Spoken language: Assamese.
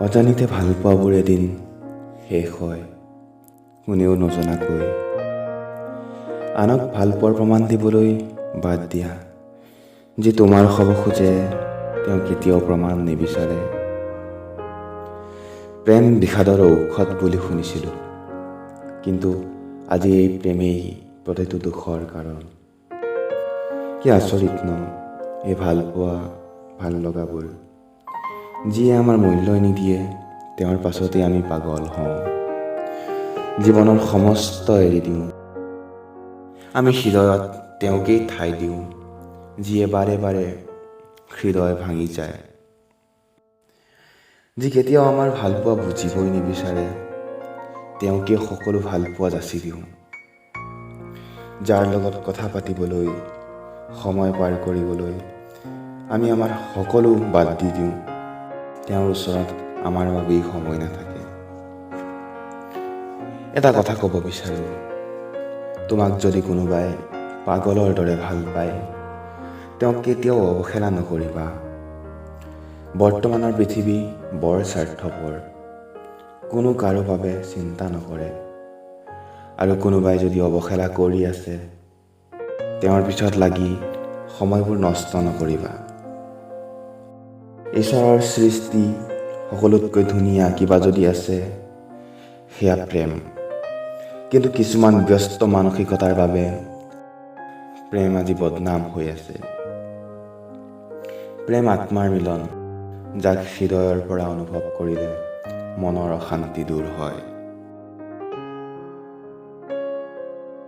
অজানিতে ভাল পোৱাবোৰ এদিন শেষ হয়, কোনেও নজনাকৈ। আনক ভাল পোৱাৰ প্ৰমাণ দিবলৈ বাদ দিয়া। যি তোমাৰ হ'ব খোজে তেওঁ কেতিয়াও প্ৰমাণ নিবিচাৰে। প্ৰেম বিষাদৰ ঔষধ বুলি শুনিছিলোঁ, কিন্তু আজি এই প্ৰেমেই প্ৰতিটো দুখৰ কাৰণ। কি আচৰিত ন এই ভাল পোৱা, ভাল লগাবোৰ। যিয়ে আমাৰ মূল্যই নিদিয়ে তেওঁৰ পাছতেই আমি পাগল হওঁ। জীৱনৰ সমস্ত এৰি দিওঁ, আমি হৃদয়ত তেওঁকেই ঠাই দিওঁ, যিয়ে বাৰে বাৰে হৃদয় ভাঙি যায়। যি কেতিয়াও আমাৰ ভাল পোৱা বুজিবই নিবিচাৰে, তেওঁকে সকলো ভাল পোৱা যাচি দিওঁ। যাৰ লগত কথা পাতিবলৈ, সময় পাৰ কৰিবলৈ আমি আমাৰ সকলো বাদ দি দিওঁ, তেওঁৰ ওচৰত আমাৰ বাবেই সময় নাথাকে। এটা কথা ক'ব বিচাৰোঁ, তোমাক যদি কোনোবাই পাগলৰ দৰে ভাল পায়, তেওঁক কেতিয়াও অৱহেলা নকৰিবা। বৰ্তমানৰ পৃথিৱী বৰ স্বাৰ্থপৰ, কোনো কাৰো বাবে চিন্তা নকৰে। আৰু কোনোবাই যদি অৱহেলা কৰি আছে, তেওঁৰ পিছত লাগি সময়বোৰ নষ্ট নকৰিবা। ঈশ্বৰৰ সৃষ্টি সকলোতকৈ ধুনীয়া কিবা যদি আছে, সেয়া প্ৰেম। কিন্তু কিছুমান ব্যস্ত মানসিকতাৰ বাবে প্ৰেম আজি বদনাম হৈ আছে। প্ৰেম আত্মাৰ মিলন, যাক হৃদয়ৰ পৰা অনুভৱ কৰিলে মনৰ অশান্তি দূৰ হয়।